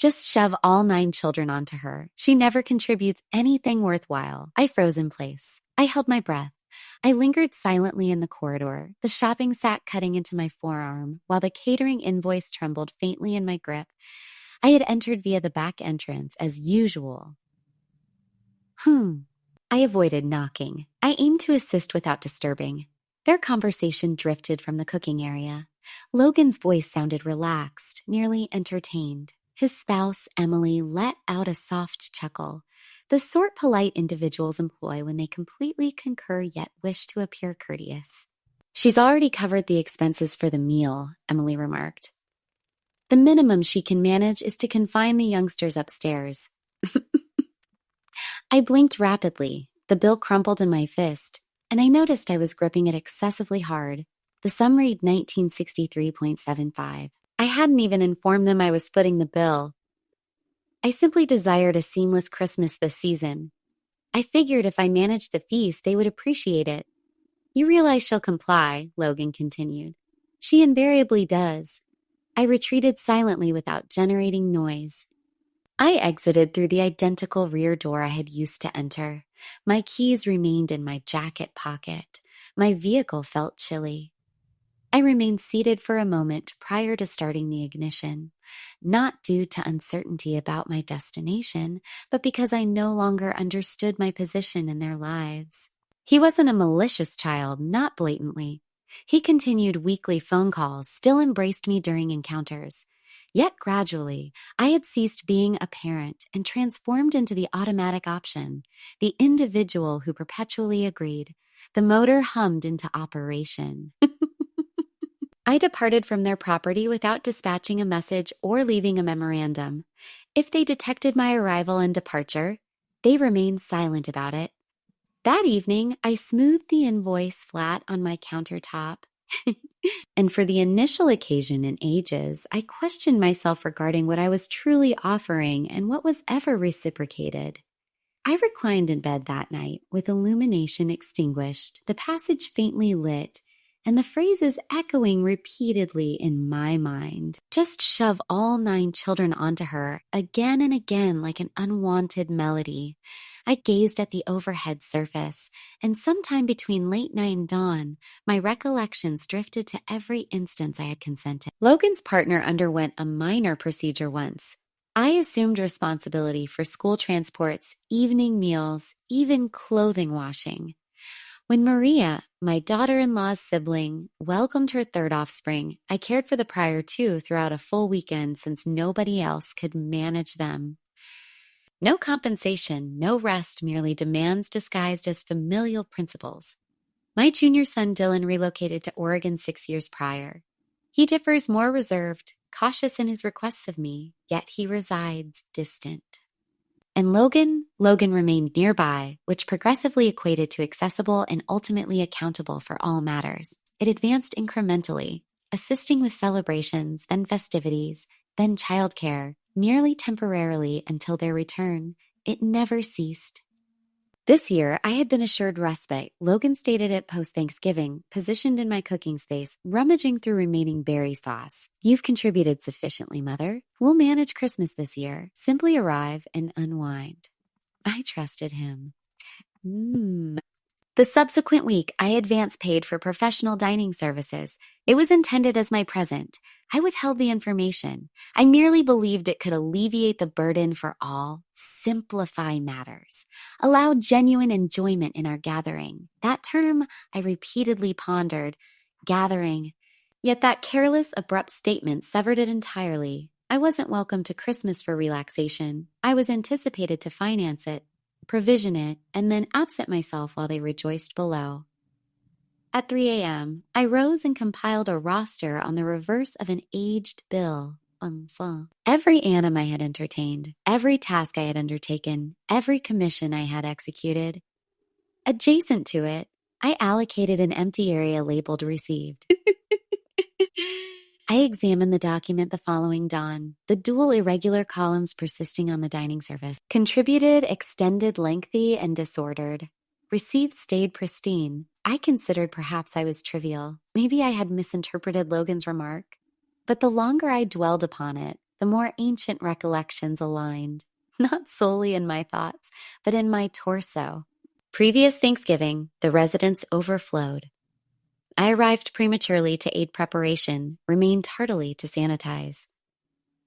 Just shove all 9 children onto her. She never contributes anything worthwhile. I froze in place. I held my breath. I lingered silently in the corridor, the shopping sack cutting into my forearm, while the catering invoice trembled faintly in my grip. I had entered via the back entrance, as usual. I avoided knocking. I aimed to assist without disturbing. Their conversation drifted from the cooking area. Logan's voice sounded relaxed, nearly entertained. His spouse, Emily, let out a soft chuckle, the sort polite individuals employ when they completely concur yet wish to appear courteous. "She's already covered the expenses for the meal," Emily remarked. "The minimum she can manage is to confine the youngsters upstairs." I blinked rapidly. The bill crumpled in my fist, and I noticed I was gripping it excessively hard. The sum read 1963.75. I hadn't even informed them I was footing the bill. I simply desired a seamless Christmas this season. I figured if I managed the feast, they would appreciate it. "You realize she'll comply," Logan continued. "She invariably does." I retreated silently without generating noise. I exited through the identical rear door I had used to enter. My keys remained in my jacket pocket. My vehicle felt chilly. I remained seated for a moment prior to starting the ignition, not due to uncertainty about my destination, but because I no longer understood my position in their lives. He wasn't a malicious child, not blatantly. He continued weekly phone calls, still embraced me during encounters. Yet gradually, I had ceased being a parent and transformed into the automatic option, the individual who perpetually agreed. The motor hummed into operation. I departed from their property without dispatching a message or leaving a memorandum. If they detected my arrival and departure, they remained silent about it. That evening, I smoothed the invoice flat on my countertop. And for the initial occasion in ages, I questioned myself regarding what I was truly offering and what was ever reciprocated. I reclined in bed that night, with illumination extinguished, the passage faintly lit, and the phrases echoing repeatedly in my mind. Just shove all 9 children onto her, again and again like an unwanted melody. I gazed at the overhead surface, and sometime between late night and dawn, my recollections drifted to every instance I had consented. Logan's partner underwent a minor procedure once. I assumed responsibility for school transports, evening meals, even clothing washing. When Maria, my daughter-in-law's sibling, welcomed her 3rd offspring, I cared for the prior 2 throughout a full weekend since nobody else could manage them. No compensation, no rest, merely demands disguised as familial principles. My junior son Dylan relocated to Oregon 6 years prior. He differs more reserved, cautious in his requests of me, yet he resides distant. And Logan remained nearby, which progressively equated to accessible and ultimately accountable for all matters. It advanced incrementally, assisting with celebrations, then festivities, then childcare, merely temporarily until their return. It never ceased. This year, I had been assured respite. Logan stated it post-Thanksgiving, positioned in my cooking space, rummaging through remaining berry sauce. "You've contributed sufficiently, Mother. We'll manage Christmas this year. Simply arrive and unwind." I trusted him. The subsequent week, I advance paid for professional dining services. It was intended as my present. I withheld the information. I merely believed it could alleviate the burden for all, simplify matters, allow genuine enjoyment in our gathering. That term I repeatedly pondered, gathering. Yet that careless, abrupt statement severed it entirely. I wasn't welcome to Christmas for relaxation. I was anticipated to finance it, provision it, and then absent myself while they rejoiced below. At 3 a.m., I rose and compiled a roster on the reverse of an aged bill. Every anim I had entertained, every task I had undertaken, every commission I had executed. Adjacent to it, I allocated an empty area labeled Received. I examined the document the following dawn, the dual irregular columns persisting on the dining service. Contributed, extended, lengthy, and disordered. Received stayed pristine. I considered perhaps I was trivial. Maybe I had misinterpreted Logan's remark. But the longer I dwelled upon it, the more ancient recollections aligned, not solely in my thoughts, but in my torso. Previous Thanksgiving, the residence overflowed. I arrived prematurely to aid preparation, remained tardily to sanitize.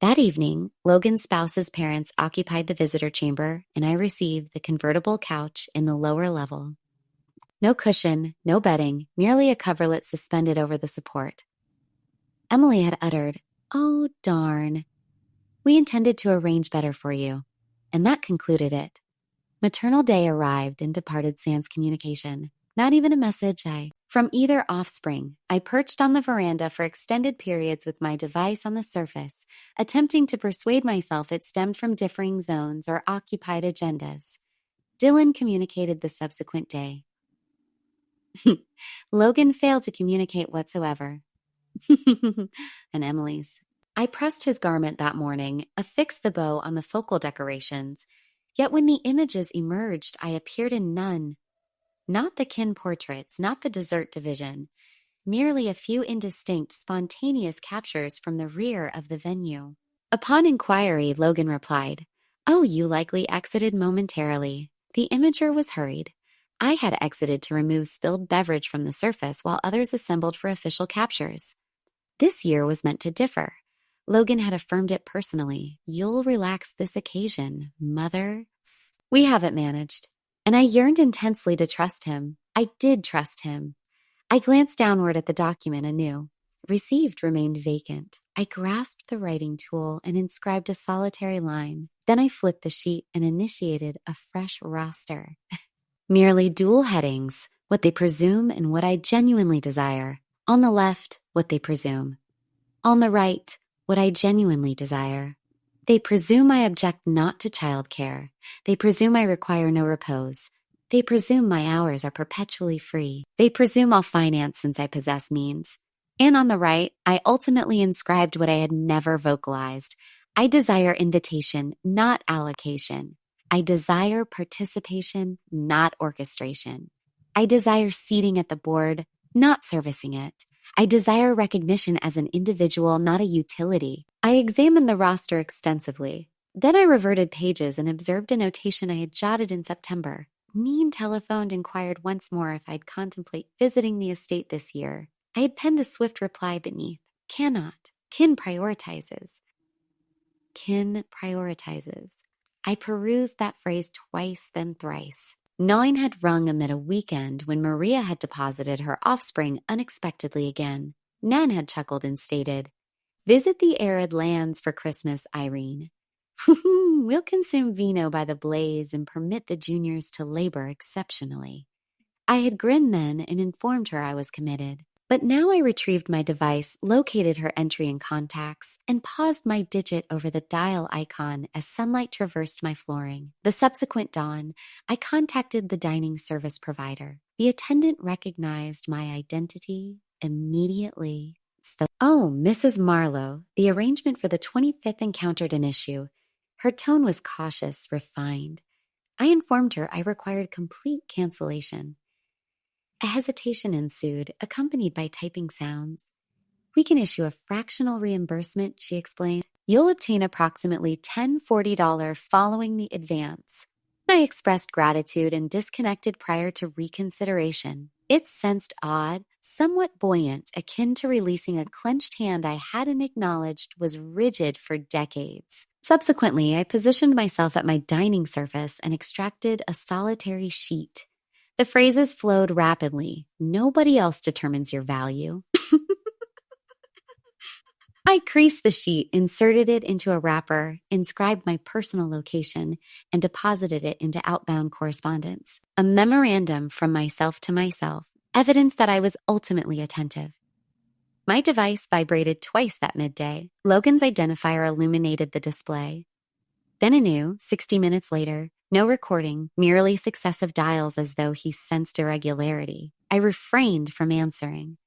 That evening, Logan's spouse's parents occupied the visitor chamber, and I received the convertible couch in the lower level. No cushion, no bedding, merely a coverlet suspended over the support. Emily had uttered, "Oh, darn. We intended to arrange better for you." And that concluded it. Maternal day arrived and departed sans communication. Not even a message from either offspring. I perched on the veranda for extended periods with my device on the surface, attempting to persuade myself it stemmed from differing zones or occupied agendas. Dylan communicated the subsequent day. Logan failed to communicate whatsoever. And Emily's. I pressed his garment that morning, affixed the bow on the focal decorations. Yet when the images emerged, I appeared in none. Not the kin portraits, not the dessert division, merely a few indistinct, spontaneous captures from the rear of the venue. Upon inquiry, Logan replied, "Oh, you likely exited momentarily." The imager was hurried. I had exited to remove spilled beverage from the surface while others assembled for official captures. This year was meant to differ. Logan had affirmed it personally. "You'll relax this occasion, mother." We have it managed. And I yearned intensely to trust him. I did trust him. I glanced downward at the document anew. Received remained vacant. I grasped the writing tool and inscribed a solitary line. Then I flipped the sheet and initiated a fresh roster. Merely dual headings, what they presume and what I genuinely desire. On the left, what they presume. On the right, what I genuinely desire. They presume I object not to childcare. They presume I require no repose. They presume my hours are perpetually free. They presume I'll finance since I possess means. And on the right, I ultimately inscribed what I had never vocalized. I desire invitation, not allocation. I desire participation, not orchestration. I desire seating at the board, not servicing it. I desire recognition as an individual, not a utility. I examined the roster extensively. Then I reverted pages and observed a notation I had jotted in September. Mean telephoned inquired once more if I'd contemplate visiting the estate this year. I had penned a swift reply beneath. Cannot. Kin prioritizes. Kin prioritizes. I perused that phrase twice, then thrice. 9 had rung amid a weekend when Maria had deposited her offspring unexpectedly again. Nan had chuckled and stated, "Visit the arid lands for Christmas, Irene. We'll consume vino by the blaze and permit the juniors to labor exceptionally." I had grinned then and informed her I was committed. But now I retrieved my device, located her entry and contacts, and paused my digit over the dial icon as sunlight traversed my flooring. The subsequent dawn, I contacted the dining service provider. The attendant recognized my identity immediately. "Oh, Mrs. Marlowe, the arrangement for the 25th encountered an issue." Her tone was cautious, refined. I informed her I required complete cancellation. A hesitation ensued, accompanied by typing sounds. "We can issue a fractional reimbursement," she explained. "You'll obtain approximately $1040 following the advance." I expressed gratitude and disconnected prior to reconsideration. It sensed odd, somewhat buoyant, akin to releasing a clenched hand I hadn't acknowledged was rigid for decades. Subsequently, I positioned myself at my dining surface and extracted a solitary sheet. The phrases flowed rapidly. "Nobody else determines your value." I creased the sheet, inserted it into a wrapper, inscribed my personal location, and deposited it into outbound correspondence. A memorandum from myself to myself, evidence that I was ultimately attentive. My device vibrated twice that midday. Logan's identifier illuminated the display. Then anew, 60 minutes later, no recording, merely successive dials as though he sensed irregularity. I refrained from answering.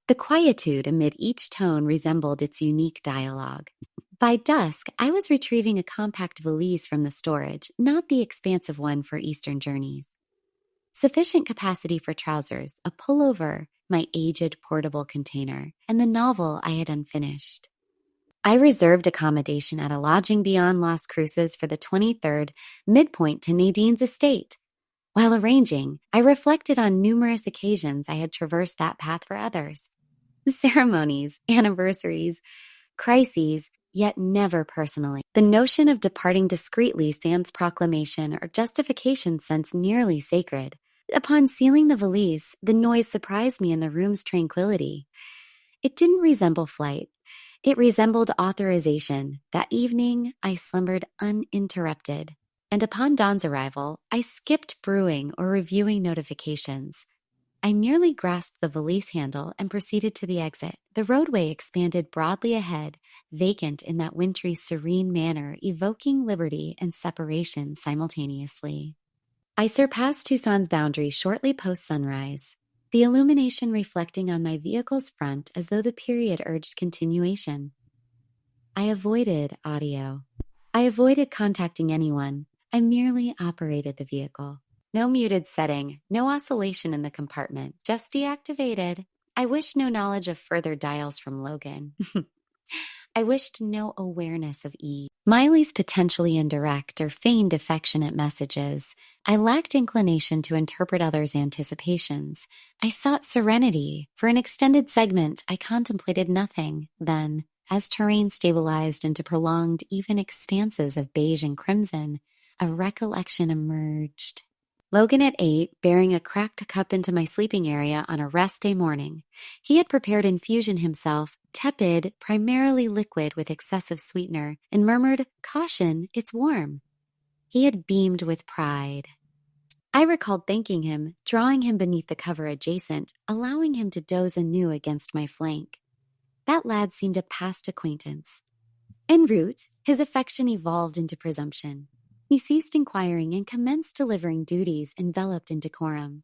The quietude amid each tone resembled its unique dialogue. By dusk, I was retrieving a compact valise from the storage, not the expansive one for Eastern journeys. Sufficient capacity for trousers, a pullover, my aged portable container, and the novel I had unfinished. I reserved accommodation at a lodging beyond Las Cruces for the 23rd, midpoint to Nadine's estate. While arranging, I reflected on numerous occasions I had traversed that path for others. Ceremonies, anniversaries, crises, yet never personally. The notion of departing discreetly sans proclamation or justification sense nearly sacred. Upon sealing the valise, the noise surprised me in the room's tranquility. It didn't resemble flight. It resembled authorization. That evening, I slumbered uninterrupted. And upon Dawn's arrival, I skipped brewing or reviewing notifications. I merely grasped the valise handle and proceeded to the exit. The roadway expanded broadly ahead, vacant in that wintry, serene manner, evoking liberty and separation simultaneously. I surpassed Tucson's boundary shortly post-sunrise, the illumination reflecting on my vehicle's front as though the period urged continuation. I avoided audio. I avoided contacting anyone. I merely operated the vehicle. No muted setting, no oscillation in the compartment, just deactivated. I wished no knowledge of further dials from Logan. I wished no awareness of Eve. Miley's potentially indirect or feigned affectionate messages. I lacked inclination to interpret others' anticipations. I sought serenity. For an extended segment, I contemplated nothing. Then, as terrain stabilized into prolonged, even expanses of beige and crimson, a recollection emerged. Logan at 8, bearing a cracked cup into my sleeping area on a rest day morning. He had prepared infusion himself, tepid, primarily liquid with excessive sweetener, and murmured, "Caution, it's warm." He had beamed with pride. I recalled thanking him, drawing him beneath the cover adjacent, allowing him to doze anew against my flank. That lad seemed a past acquaintance. En route, his affection evolved into presumption. He ceased inquiring and commenced delivering duties enveloped in decorum.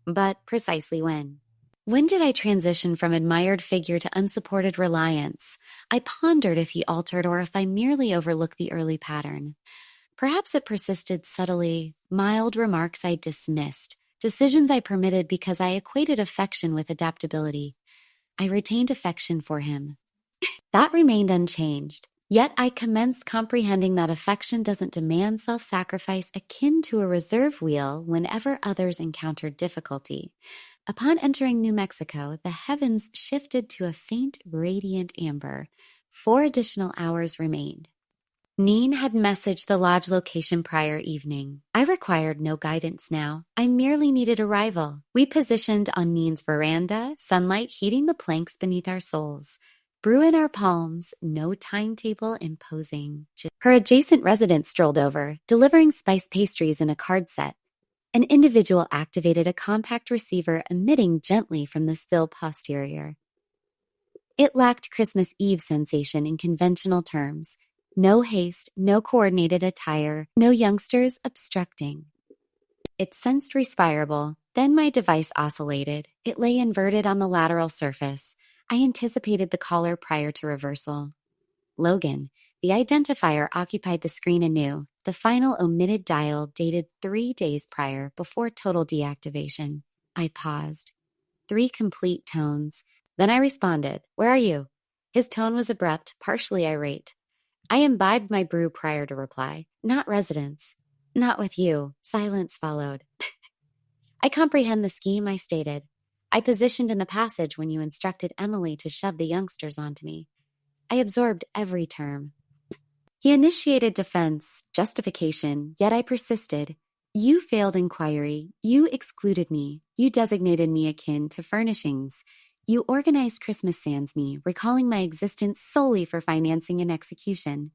But precisely when? When did I transition from admired figure to unsupported reliance? I pondered if he altered or if I merely overlooked the early pattern. Perhaps it persisted subtly, mild remarks I dismissed, decisions I permitted because I equated affection with adaptability. I retained affection for him. That remained unchanged. Yet I commenced comprehending that affection doesn't demand self-sacrifice akin to a reserve wheel whenever others encountered difficulty. Upon entering New Mexico, the heavens shifted to a faint, radiant amber. 4 additional hours remained. Neen had messaged the lodge location prior evening. I required no guidance now. I merely needed arrival. We positioned on Neen's veranda, sunlight heating the planks beneath our soles. Brew in our palms, no timetable imposing. Her adjacent resident strolled over, delivering spiced pastries in a card set. An individual activated a compact receiver emitting gently from the still posterior. It lacked Christmas Eve sensation in conventional terms. No haste, no coordinated attire, no youngsters obstructing. It sensed respirable. Then my device oscillated. It lay inverted on the lateral surface. I anticipated the caller prior to reversal. Logan. The identifier occupied the screen anew. The final omitted dial dated 3 days prior, before total deactivation. I paused. 3 complete tones. Then I responded, "Where are you?" His tone was abrupt, partially irate. I imbibed my brew prior to reply. "Not residence." "Not with you." Silence followed. "I comprehend the scheme," I stated. "I positioned in the passage when you instructed Emily to shove the youngsters onto me." I absorbed every term. He initiated defense, justification, yet I persisted. "You failed inquiry. You excluded me. You designated me akin to furnishings. You organized Christmas sans me, recalling my existence solely for financing and execution."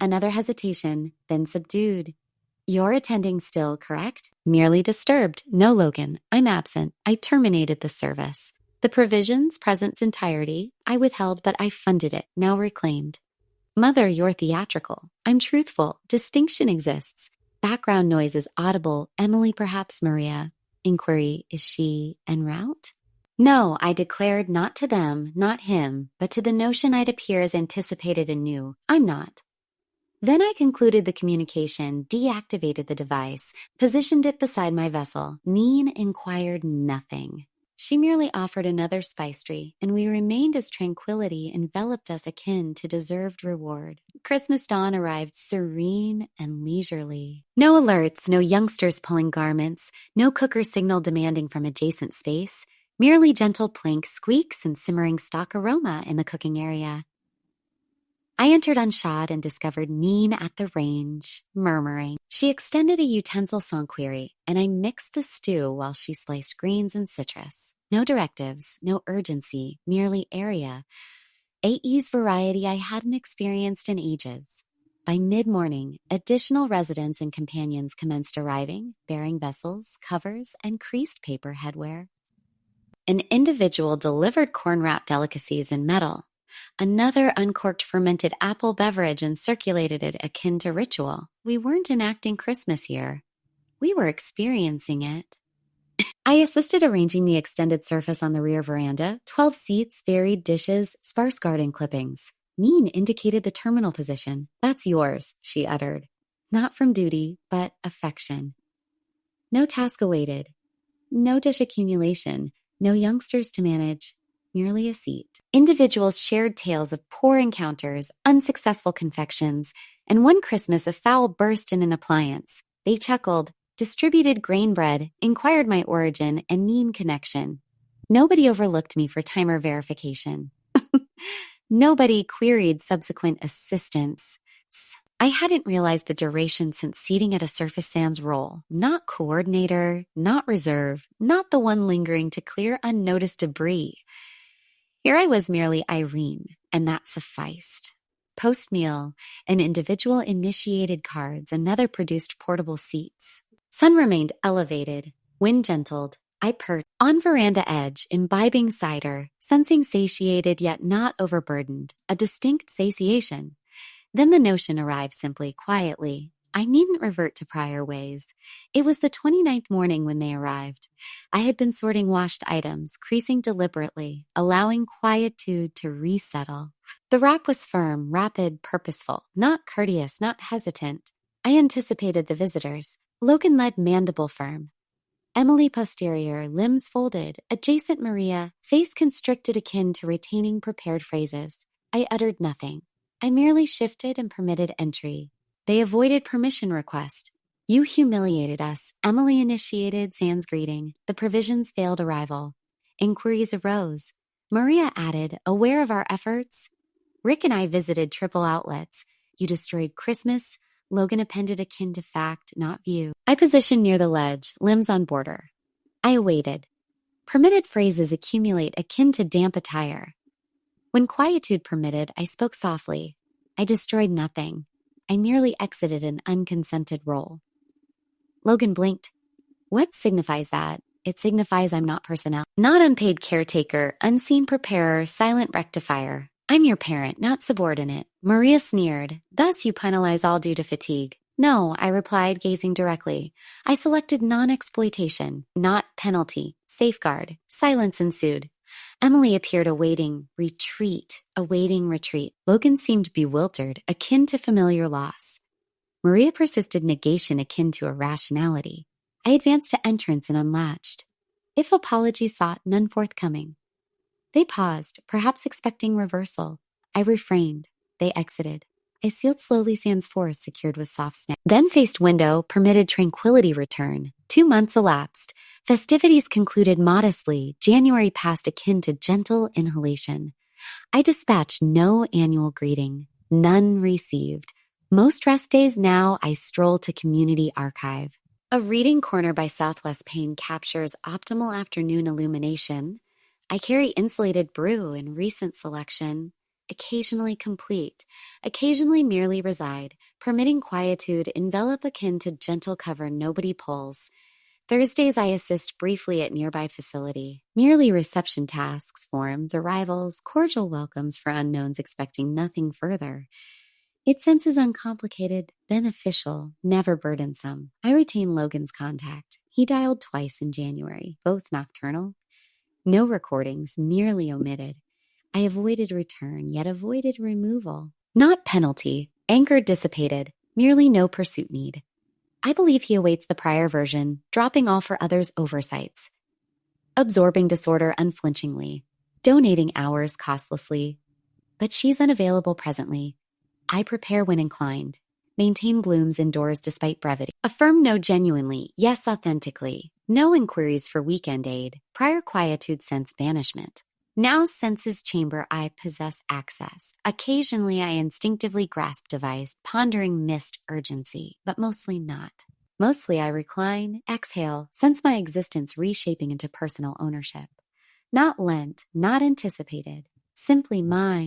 Another hesitation, then subdued. "You're attending still, correct?" "Merely disturbed. No, Logan. I'm absent. I terminated the service. The provisions, present's entirety, I withheld, but I funded it, now reclaimed." "Mother, you're theatrical." "I'm truthful. Distinction exists. Background noise is audible. Emily, perhaps Maria." Inquiry, "Is she en route?" "No," I declared, not to them, not him, but to the notion I'd appear as anticipated and new. "I'm not." Then I concluded the communication, deactivated the device, positioned it beside my vessel. Neen inquired nothing. She merely offered another spice tree, and we remained as tranquility enveloped us akin to deserved reward. Christmas dawn arrived serene and leisurely. No alerts, no youngsters pulling garments, no cooker signal demanding from adjacent space, merely gentle plank squeaks and simmering stock aroma in the cooking area. I entered unshod and discovered Neen at the range, murmuring. She extended a utensil sans query, and I mixed the stew while she sliced greens and citrus. No directives, no urgency, merely area. AE's variety I hadn't experienced in ages. By mid-morning, additional residents and companions commenced arriving, bearing vessels, covers, and creased paper headwear. An individual delivered corn-wrapped delicacies in metal. Another uncorked fermented apple beverage and circulated it akin to ritual. We weren't enacting Christmas here. We were experiencing it. I assisted arranging the extended surface on the rear veranda, 12 seats, varied dishes, sparse garden clippings. Neen indicated the terminal position. That's yours, she uttered. Not from duty, but affection. No task awaited. No dish accumulation. No youngsters to manage. Merely a seat. Individuals shared tales of poor encounters, unsuccessful confections, and one Christmas a foul burst in an appliance. They chuckled, distributed grain bread, inquired my origin and Neen connection. Nobody overlooked me for timer verification. Nobody queried subsequent assistance. I hadn't realized the duration since seating at a surface sans role. Not coordinator, not reserve, not the one lingering to clear unnoticed debris. Here I was merely Irene, and that sufficed. Post-meal, an individual initiated cards, another produced portable seats. Sun remained elevated, wind gentled. I perched on veranda edge, imbibing cider, sensing satiated yet not overburdened, a distinct satiation. Then the notion arrived simply, quietly. I needn't revert to prior ways. It was the 29th morning when they arrived. I had been sorting washed items, creasing deliberately, allowing quietude to resettle. The rap was firm, rapid, purposeful, not courteous, not hesitant. I anticipated the visitors. Logan led mandible firm. Emily posterior, limbs folded, adjacent Maria, face constricted akin to retaining prepared phrases. I uttered nothing. I merely shifted and permitted entry. They avoided permission request. You humiliated us. Emily initiated sans greeting. The provisions failed arrival. Inquiries arose. Maria added, aware of our efforts. Rick and I visited triple outlets. You destroyed Christmas. Logan appended akin to fact, not view. I positioned near the ledge, limbs on border. I awaited. Permitted phrases accumulate akin to damp attire. When quietude permitted, I spoke softly. I destroyed nothing. I merely exited an unconsented role. Logan blinked. What signifies that? It signifies I'm not personnel. Not unpaid caretaker, unseen preparer, silent rectifier. I'm your parent, not subordinate. Maria sneered. Thus you penalize all due to fatigue. No, I replied, gazing directly. I selected non-exploitation, not penalty, safeguard. Silence ensued. Emily appeared awaiting retreat. Logan seemed bewildered, akin to familiar loss. Maria persisted negation akin to irrationality. I advanced to entrance and unlatched. If apology sought, none forthcoming. They paused, perhaps expecting reversal. I refrained. They exited. I sealed slowly sans force secured with soft snap. Then faced window, permitted tranquility return. 2 months elapsed. Festivities concluded modestly. January passed akin to gentle inhalation. I dispatched no annual greeting. None received. Most rest days now, I stroll to community archive. A reading corner by Southwest Pane captures optimal afternoon illumination. I carry insulated brew in recent selection. Occasionally complete. Occasionally merely reside. Permitting quietude envelop akin to gentle cover nobody pulls. Thursdays I assist briefly at nearby facility. Merely reception tasks, forms, arrivals, cordial welcomes for unknowns expecting nothing further. It senses uncomplicated, beneficial, never burdensome. I retain Logan's contact. He dialed twice in January, both nocturnal. No recordings, merely omitted. I avoided return, yet avoided removal. Not penalty, anger dissipated, merely no pursuit need. I believe he awaits the prior version, dropping all for others' oversights. absorbing disorder unflinchingly, donating hours costlessly. But she's unavailable presently. I prepare when inclined, maintain blooms indoors despite brevity, affirm no genuinely, yes authentically, no inquiries for weekend aid, prior quietude sense banishment. Now senses chamber I possess access. Occasionally I instinctively grasp device, pondering missed urgency, but mostly not. Mostly I recline, exhale, sense my existence reshaping into personal ownership. Not lent, not anticipated, simply mine.